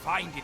find it.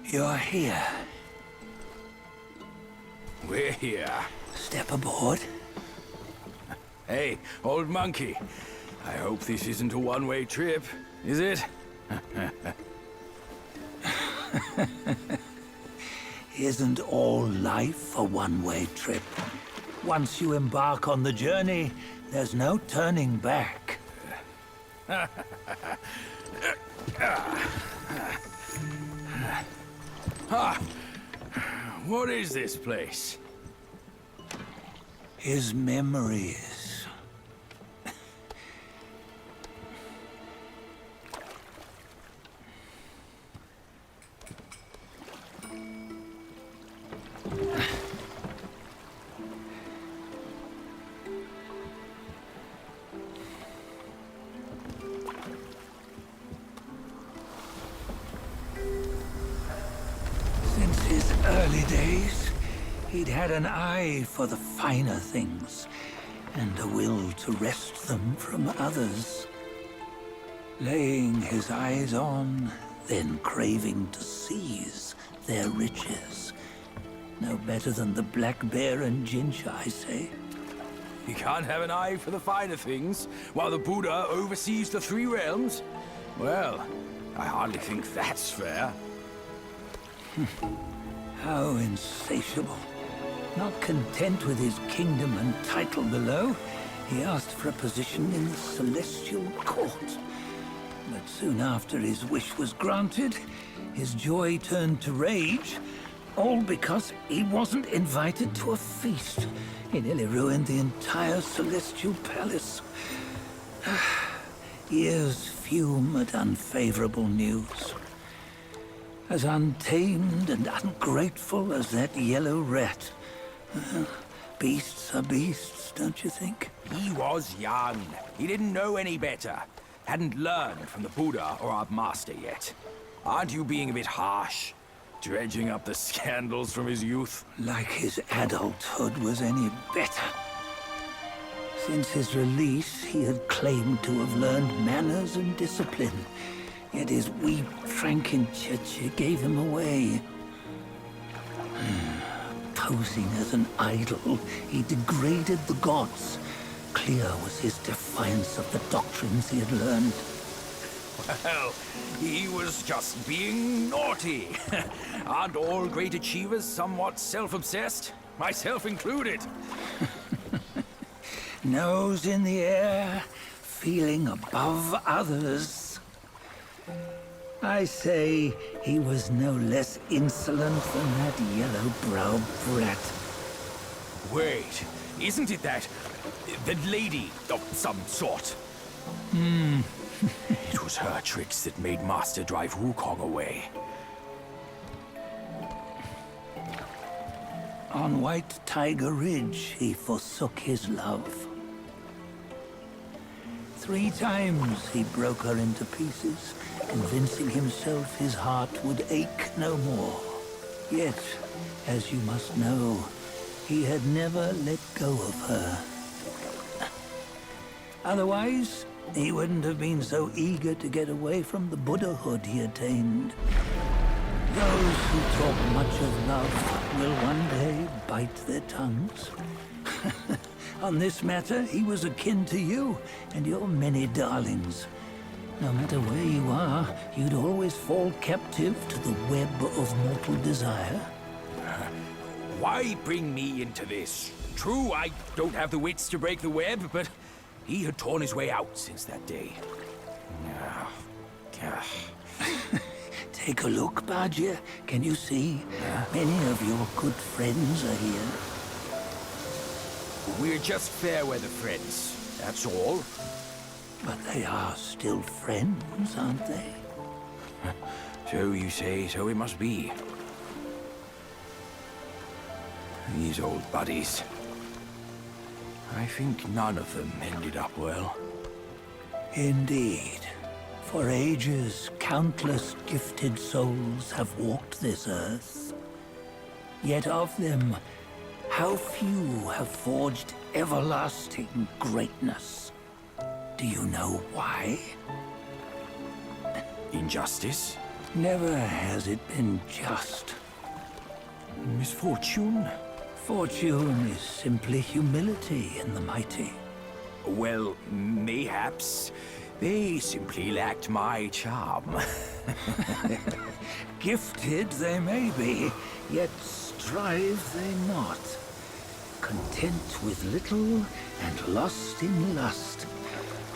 You're here. We're here. Step aboard. Hey, old monkey. I hope this isn't a one-way trip, is it? Isn't all life a one-way trip? Once you embark on the journey, there's no turning back. What is this place? His memories. Since his early days, he'd had an eye for the finer things, and a will to wrest them from others. Laying his eyes on, then craving to seize their riches. No better than the Black Bear and Jinch, I say. You can't have an eye for the finer things, while the Buddha oversees the three realms? Well, I hardly think that's fair. How insatiable. Not content with his kingdom and title below, he asked for a position in the Celestial Court. But soon after his wish was granted, his joy turned to rage, all because he wasn't invited to a feast. He nearly ruined the entire Celestial Palace. Ears fume at unfavorable news. As untamed and ungrateful as that yellow rat. Beasts are beasts, don't you think? He was young. He didn't know any better. Hadn't learned from the Buddha or our master yet. Aren't you being a bit harsh? Dredging up the scandals from his youth? Like his adulthood was any better. Since his release, he had claimed to have learned manners and discipline. Yet his weak Frankenchurch gave him away. Posing as an idol, he degraded the gods. Clear was his defiance of the doctrines he had learned. Well, he was just being naughty. Aren't all great achievers somewhat self-obsessed? Myself included. Nose in the air, feeling above others. I say he was no less insolent than that yellow-browed brat. Wait, isn't it that lady of some sort? It was her tricks that made Master drive Wukong away. On White Tiger Ridge, he forsook his love. 3 times he broke her into pieces, convincing himself his heart would ache no more. Yet, as you must know, he had never let go of her. Otherwise, he wouldn't have been so eager to get away from the Buddhahood he attained. Those who talk much of love will one day bite their tongues. On this matter, he was akin to you and your many darlings. No matter where you are, you'd always fall captive to the web of mortal desire. Why bring me into this? True, I don't have the wits to break the web, but he had torn his way out since that day. Ah, ah. Take a look, Badger. Can you see? Many of your good friends are here. We're just fair weather friends, that's all. But they are still friends, aren't they? So you say, so it must be. These old buddies. I think none of them ended up well. Indeed. For ages, countless gifted souls have walked this earth. Yet of them, how few have forged everlasting greatness? Do you know why? Injustice? Never has it been just. Misfortune? Fortune is simply humility in the mighty. Well, mayhaps. They simply lacked my charm. Gifted they may be, yet strive they not. Content with little and lost in lust.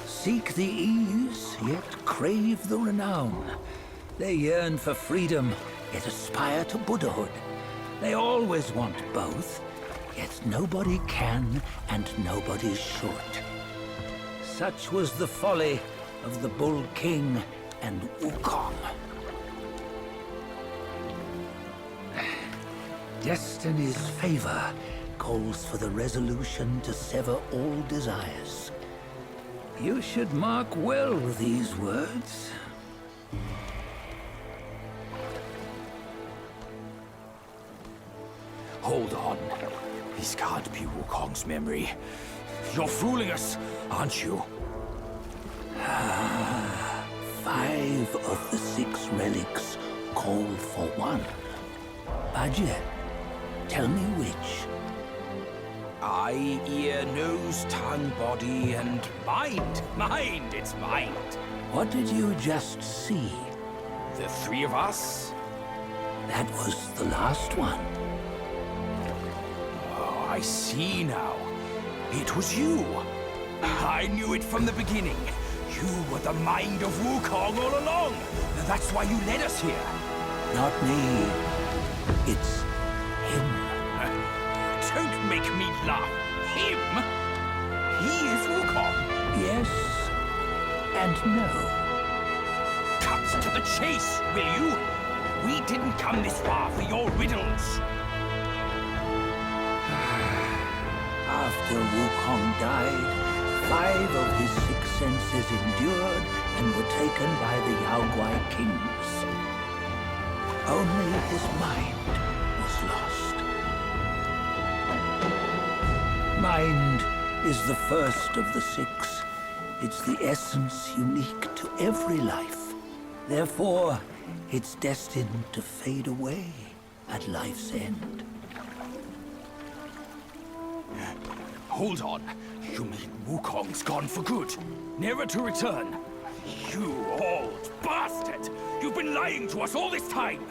Seek the ease, yet crave the renown. They yearn for freedom, yet aspire to Buddhahood. They always want both, yet nobody can and nobody should. Such was the folly of the Bull King and Wukong. Destiny's favor calls for the resolution to sever all desires. You should mark well these words. Hold on. This can't be Wukong's memory. You're fooling us, aren't you? 5 of the 6 relics call for one. Badger, tell me which. Eye, ear, nose, tongue, body, and mind. Mind, it's mind. What did you just see? The 3 of us? That was the last one. Oh, I see now. It was you. I knew it from the beginning. You were the mind of Wukong all along. That's why you led us here. Not me. It's him. Don't make me laugh. Him? He is Wukong. Yes and no. Cut to the chase, will you? We didn't come this far for your riddles. After Wukong died, 5 of his 6 senses endured and were taken by the Yaoguai kings. Only his mind was lost. Mind is the first of the 6. It's the essence unique to every life. Therefore, it's destined to fade away at life's end. Hold on. You mean Wukong's gone for good? Never to return? You old bastard! You've been lying to us all this time!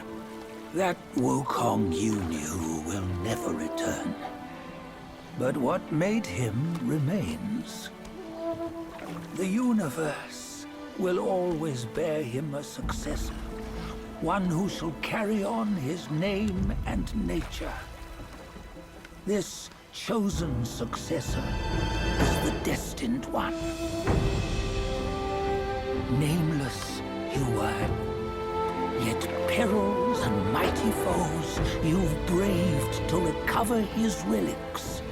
That Wukong you knew will never return. But what made him remains. The universe will always bear him a successor. One who shall carry on his name and nature. This chosen successor is the destined one. Nameless you were, yet perils and mighty foes you've braved to recover his relics.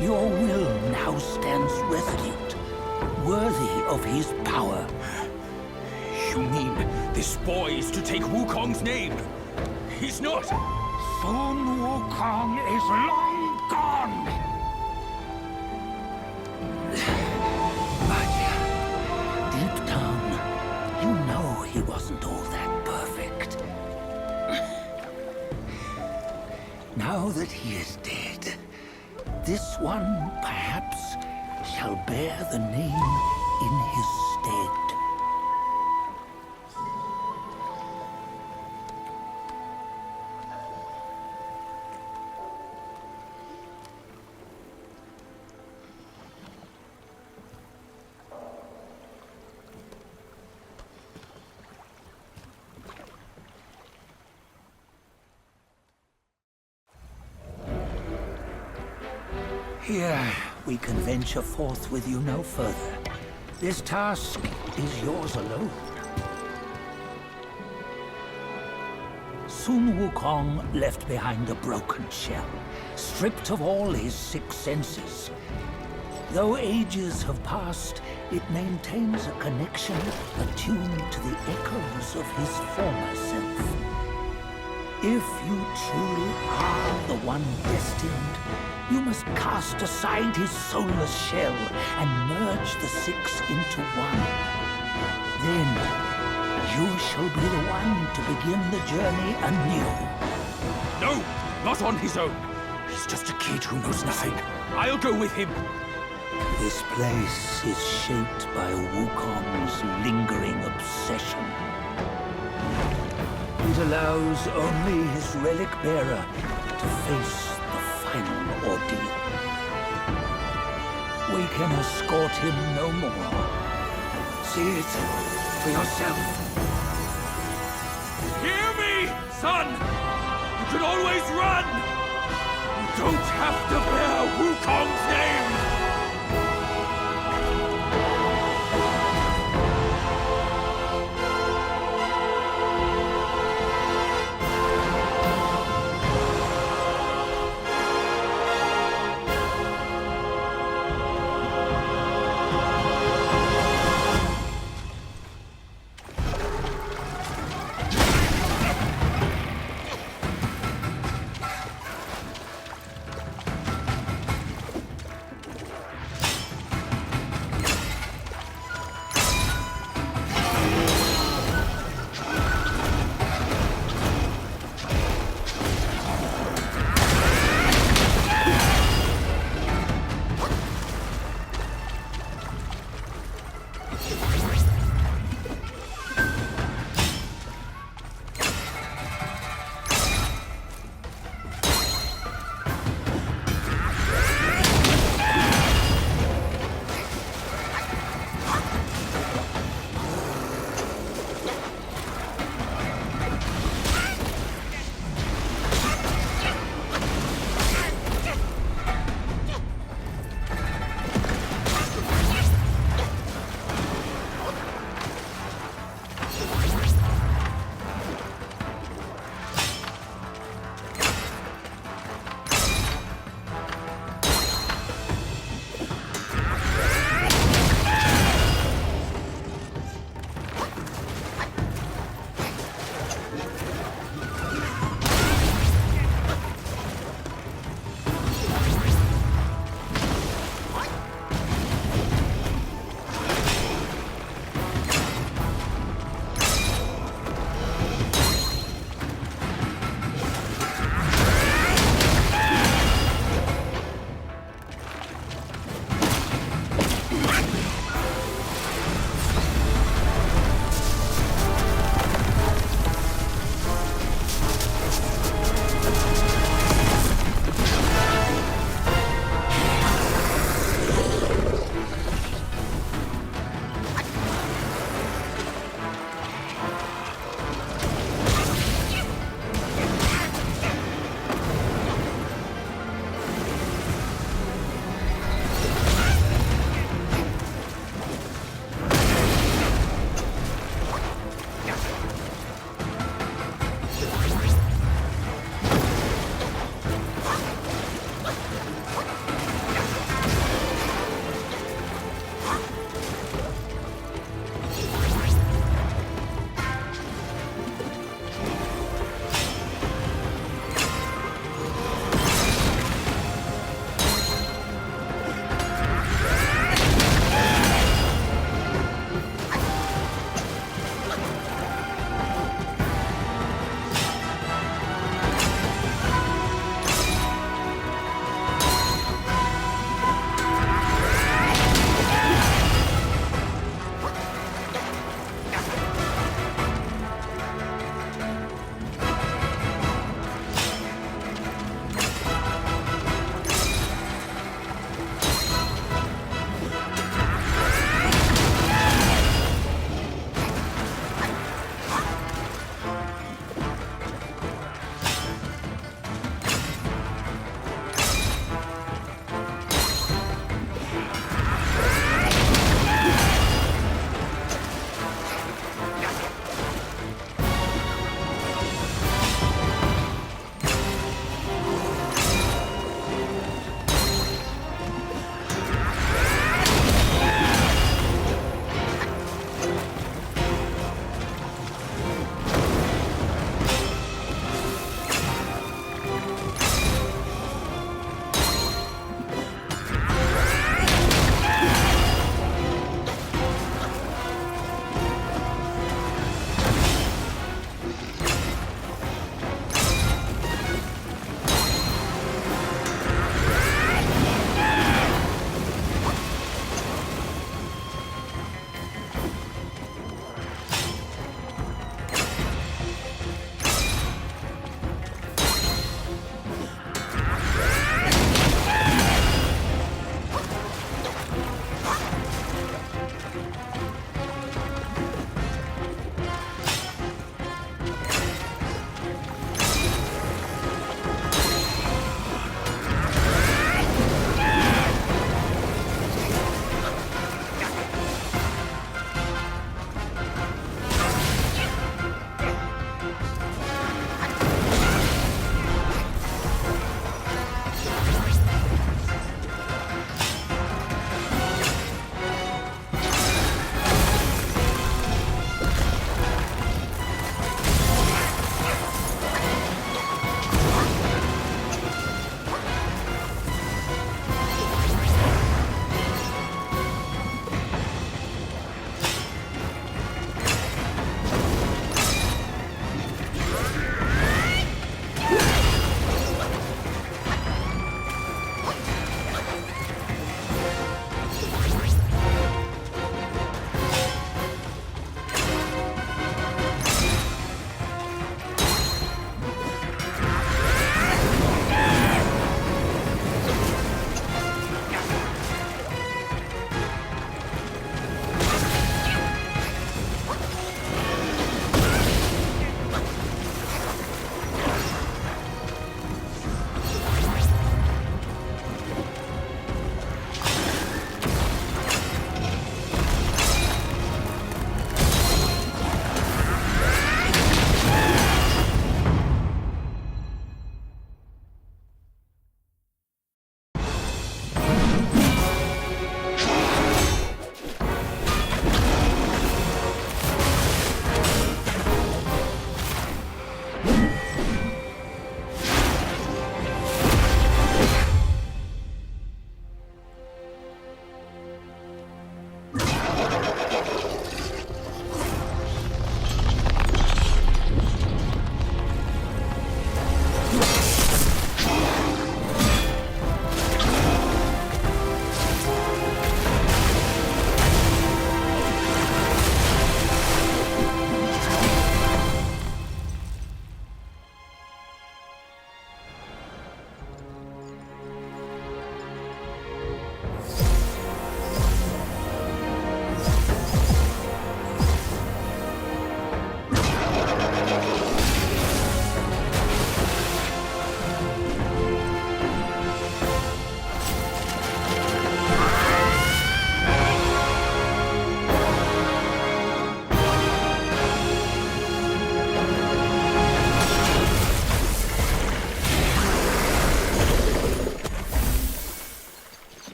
Your will now stands resolute, worthy of his power. You mean this boy is to take Wukong's name? He's not! Sun Wukong is long gone! But deep down, you know he wasn't all that perfect. Now that he is dead, this one, perhaps, shall bear the name in his stead. Here, we can venture forth with you no further. This task is yours alone. Sun Wukong left behind a broken shell, stripped of all his 6 senses. Though ages have passed, it maintains a connection attuned to the echoes of his former self. If you truly are the one destined, you must cast aside his soulless shell and merge the 6 into one. Then, you shall be the one to begin the journey anew. No! Not on his own! He's just a kid who knows nothing. I'll go with him. This place is shaped by Wukong's lingering obsession. It allows only his relic bearer to face the final ordeal. We can escort him no more. See it for yourself. Hear me, son! You can always run! You don't have to bear Wukong's name!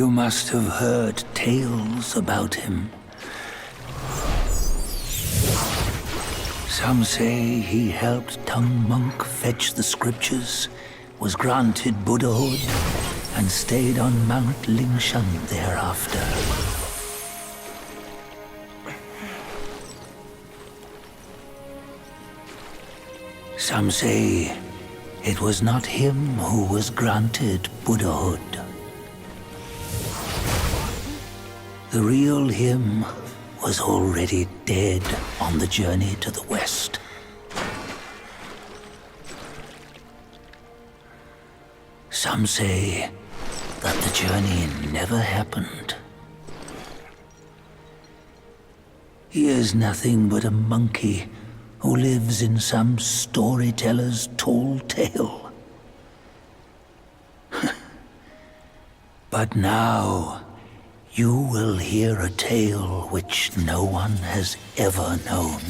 You must have heard tales about him. Some say he helped Tung Monk fetch the scriptures, was granted Buddhahood, and stayed on Mount Lingshan thereafter. Some say it was not him who was granted Buddhahood. The real him was already dead on the journey to the west. Some say that the journey never happened. He is nothing but a monkey who lives in some storyteller's tall tale. But now, you will hear a tale which no one has ever known.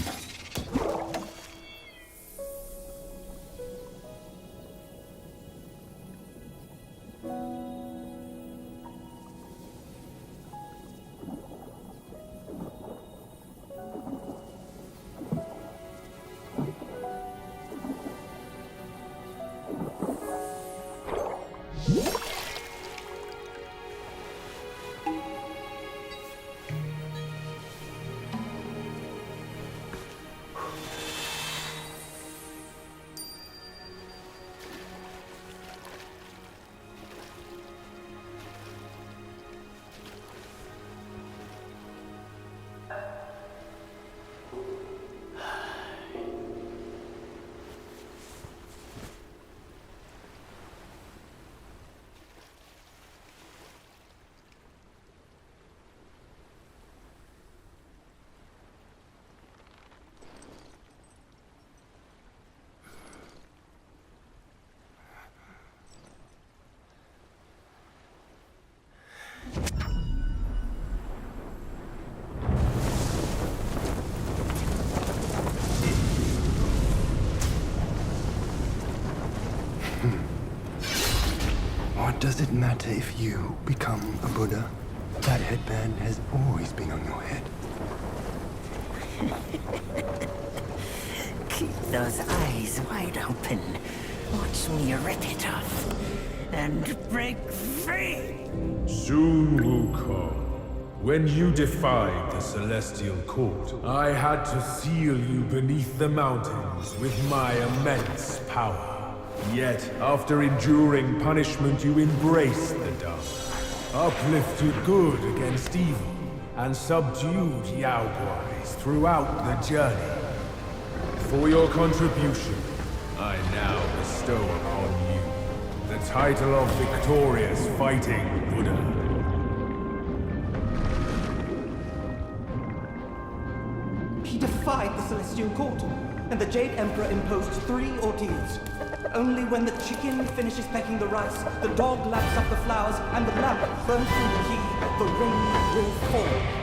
What does it matter if you become a Buddha? That headband has always been on your head. Keep those eyes wide open. Watch me rip it off. And break free! Sun Wukong, when you defied the Celestial Court, I had to seal you beneath the mountains with my immense power. Yet, after enduring punishment, you embraced the dark, uplifted good against evil, and subdued Yao Guais throughout the journey. For your contribution, I now bestow upon you the title of Victorious Fighting Buddha. He defied the Celestial Court, and the Jade Emperor imposed 3 ordeals. Only when the chicken finishes pecking the rice, the dog laps up the flowers, and the lamp burns through the key, the rain will fall.